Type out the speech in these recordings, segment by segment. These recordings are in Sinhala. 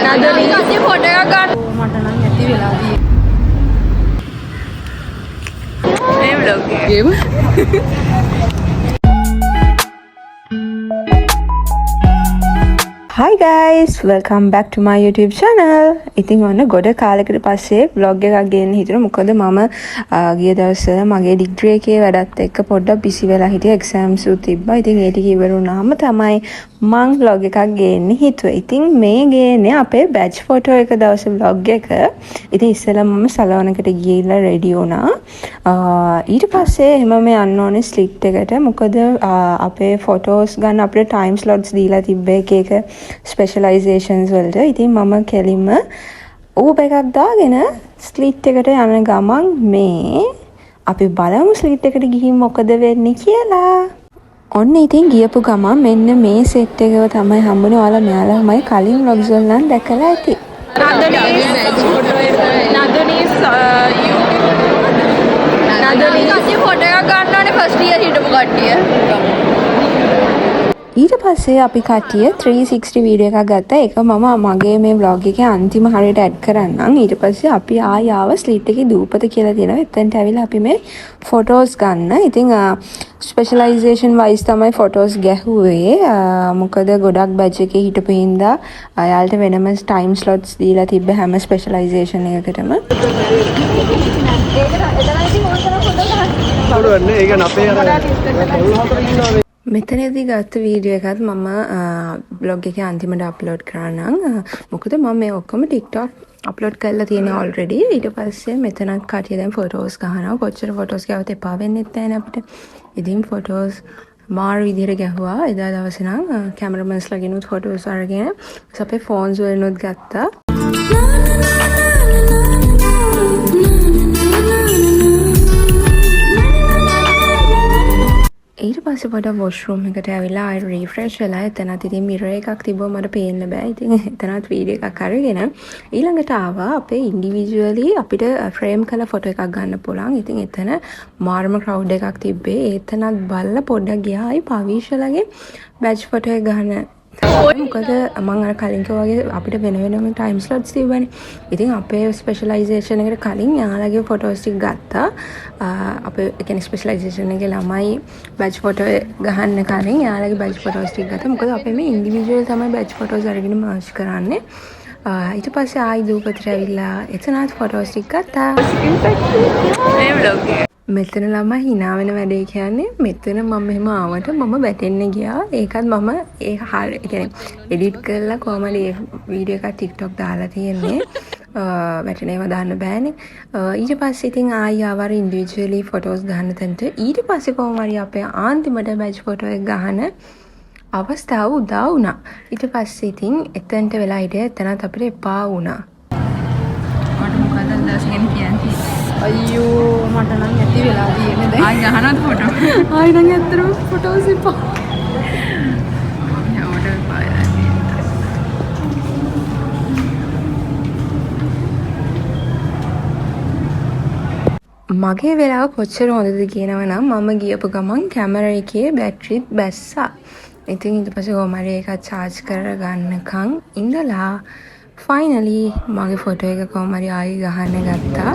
නදලි කට්ටිය ෆොටෝ එකක් ගන්න. මට නම් ඇති වෙලා තියෙන්නේ. මේ vlog එකේම Hi guys, welcome back to my YouTube channel. ඉතින් ඔන්න ගොඩ කාලයකට පස්සේ vlog එකක් ගේන්න හිතුණා. මොකද මම ගිය දවස්වල මගේ ඩිග්‍රී එකේ වැඩත් එක්ක පොඩ්ඩක් බිසි වෙලා හිටියා. එක්සෑම්ස් උත් තිබ්බා. ඉතින් ඒ ටික ඉවර වුණාම තමයි මම vlog එකක් ගේන්න හිතුවේ. ඉතින් මේ ගේන්නේ අපේ batch photo එක දවසේ vlog එක. ඉතින් ඉස්සෙල්ලා මම සලවනකට ගිහිල්ලා ready වුණා. ඊට පස්සේ එහෙම මේ යන්න ඕනේ slit එකට. මොකද අපේ photos ගන්න අපිට time slots දීලා තිබ්බේ එක specializations වලට. ඉතින් මම කෙලින්ම Uber එකක් දාගෙන ස්ලිට් එකට යන ගමන් මේ අපි බලමු ස්ලිට් එකට ගිහින් මොකද වෙන්නේ කියලා. ඔන්න ඉතින් ගියපු ගමන් මෙන්න මේ සෙට් එකව තමයි හම්බුනේ. ඔයාලා මෙයාලාමයි කලින් vlogs වල නම් දැකලා ඇති. නදලි කට්ටිය ෆොටෝ එකක් ගන්න ඕනේ ෆස්ට් ඉයර් හිටපු කට්ටිය. ඊට පස්සේ අපි කට්ටිය 360 වීඩියෝ එකක් ගත්තා. ඒක මම මගේ මේ vlog එකේ අන්තිම හරියට ඇඩ් කරන්නම්. ඊට පස්සේ අපි ආව ස්ලිට් එකේ දූපත කියලා තියෙනවා. එතනට ඇවිල්ලා අපි මේ ෆොටෝස් ගන්න. ඉතින් ස්පෙෂලායිසේෂන් වයිස් තමයි ෆොටෝස් ගැහුවේ. මොකද ගොඩක් බැච් එකේ හිටපු හින්දා යාළුට වෙනම ටයිම් ස්ලොට්ස් දීලා තිබ්බ හැම ස්පෙෂලායිසේෂන් එකකටම. මෙතනදී ගත්ත වීඩියෝ එකත් මම බ්ලොග් එකේ අන්තිමට අප්ලෝඩ් කරන්නම්. මොකද මම මේ ඔක්කොම TikTok අප්ලෝඩ් කරලා තියෙනවා ඔල්රෙඩි. ඊට පස්සේ මෙතනත් කටිය දැන් ෆොටෝස් ගහනවා. කොච්චර ෆොටෝස් ගාවත් එපා වෙන්නෙත් නැහැ නේ අපිට. ඉතින් ෆොටෝස් මාර විදිහට ගැහුවා. එදා දවසේ නම් කැමරාමන්ස්ලාගෙනුත් ෆොටෝස් අරගෙන අපේ ෆෝන්ස් වලිනුත් ගත්තා. ඊට පස්සේ පොඩ වොෂ්රූම් එකට ඇවිල්ලා ආයෙ රිෆ්‍රෙෂ් වෙලා එතනත් ඉතින් මිරර් එකක් තිබ්බම මට පේන්න බෑ. ඉතින් එතනත් වීඩියෝ එකක් අරගෙන ඊළඟට ආවා අපේ ඉන්ඩිවිජුවලි අපිට ෆ්‍රේම් කරලා ෆොටෝ එකක් ගන්න පුළුවන්. ඉතින් එතන මාර්ම ක්‍රවුඩ් එකක් තිබ්බේ. එතනත් බලලා පොඩ්ඩක් ගියා ආයි පවිෂලගේ බැච් ෆොටෝ එක ගන්න. මොකද මම අර කලින් වගේ අපිට වෙන වෙනම ටයිම් ස්ලොට්ස් තිබ්බනේ. ඉතින් අපේ ස්පෙෂලායිසේෂන් එකට කලින් යාළුවගේ ෆොටෝස් ටික ගත්තා. අපේ කියන්නේ ස්පෙෂලායිසේෂන් එකේ ළමයි බැච් ෆොටෝ ගහන්න කලින් යාළුවගේ බැච් ෆොටෝස් ටික ගත්තා. මොකද අපේ මේ ඉන්ඩිවිජුවල් තමයි බැච් ෆොටෝස් අරගෙන මාර්ච් කරන්නේ. ඊට පස්සේ ආයි දූපතට ඇවිල්ලා එතනත් ෆොටෝස් ටික ගත්තා. මේ vlog එක මෙතන ළමයි hina වෙන වැඩේ කියන්නේ මෙතන මම මෙහෙම ආවට මම වැටෙන්න ගියා. ඒකත් මම ඒ කියන්නේ එඩිට් කරලා කොහමද මේ වීඩියෝ එක TikTok දාලා තියෙන්නේ. වැටෙනේව දාන්න බෑනේ. ඊට පස්සේ ඉතින් ආයි ආවර ඉන්ඩිවිජුවලි ෆොටෝස් ගන්න තැනට. ඊට පස්සේ කොහොමද අපේ අන්තිමට බැච් ෆොටෝ එක ගහන අවස්ථාව උදා වුණා. ඊට පස්සේ ඉතින් එතනට වෙලා හිටියේ එතනත් අපිට එපා වුණා. මට මොකද දැසගෙන කියන්නේ? අයියෝ මට නම් ඇති වෙලා තියෙන්නේ දැන්. ආයි ගහනවද ෆොටෝ? ආයි නම් ඇත්තටම ෆොටෝස් එපා. මගේ වෙලාව කොච්චර හොඳද කියනවා නම් මම ගියපු ගමන් කැමරා එකේ බැටරිත් බැස්සා. ඉතින් ඊට පස්සේ කොහොම හරි ඒක charge කරගන්නකම් ඉඳලා finally මගේ ෆොටෝ එක කොහොම හරි ආයි ගහන්න ගත්තා.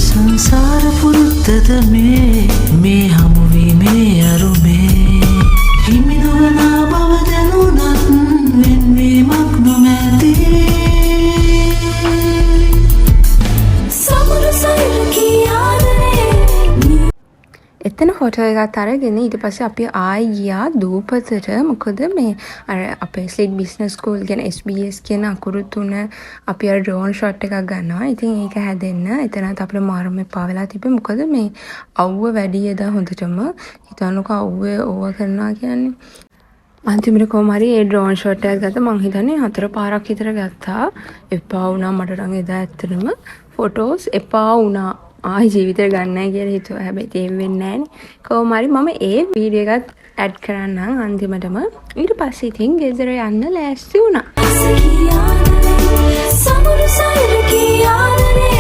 සංසාර පුරුද්දද මේ හමුවීමේ අරුමේ හිමිදුවන බව දැනුනත් වෙන්වීමක් නොමැති සමුරු සයුරකී ආදරේ. එතන ෆොටෝ එකත් අරගෙන ඊට පස්සේ අපි ආයි ගියා දූපතට. මොකද මේ අර අපේ ස්ලිට් බිස්නස් ස්කූල් කියන SBS කියන අකුරු තුන අපි අර ඩ්‍රෝන් ෂොට් එකක් ගන්නවා. ඉතින් ඒක හැදෙන්න එතනත් අපිට මාරම එපා වෙලා තිබ්බේ. මොකද මේ අවුව වැඩි එදා හොඳටම හිතන්නකෝ අවුවේ ඕවා කරනවා කියන්නේ. අන්තිමට කොහොම හරි ඒ ඩ්‍රෝන් ෂොට් එකක් ගත්තා. මං හිතන්නේ 4 පාරක් විතර ගත්තා. එපා වුණා මට නම් එදා ඇත්තටම ෆොටෝස් එපා වුණා. ආයි ජීවිතේ ගන්නයි කියලා හිතුවා. හැබැයි ඒක වෙන්නේ නැහනේ. කොහොම හරි මම ඒ වීඩියෝ එකත් ඇඩ් කරන්නම් අන්තිමටම. ඊට පස්සේ ඉතින් ගෙදර යන්න ලෑස්ති වුණා. සමුරු සයුරකී ආදරේ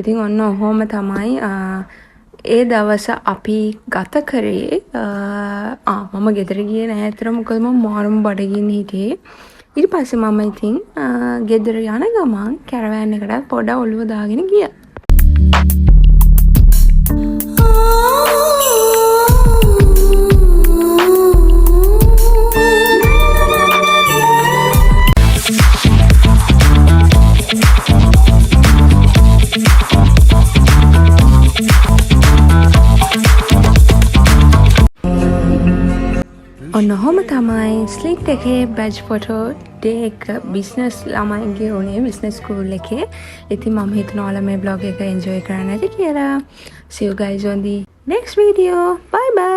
ඉතින් ඔන්න ඔහොම තමයි ඒ දවස අපි ගත කරේ. මම ගෙදර ගියේ නැහැ අතර මොකද මම මාරම බඩගින්න හිටියේ. ඊට පස්සේ මම ඉතින් ගෙදර යන ගමන් කැරවෑන් එකටත් පොඩ ඔළුව දාගෙන ගියා. ඔන්නොහොම තමයි ස්ලිට් එකේ බැච් ෆොටෝ ඩේ එක බිස්නස් ළමයිගේ උනේ බිස්නස් ස්කූල් එකේ. ඉතින් මම හිතනවා ඔයාලා මේ බ්ලොග් එක එන්ජොයි කරන්න ඇති කියලා. See you guys on the next video. Bye bye.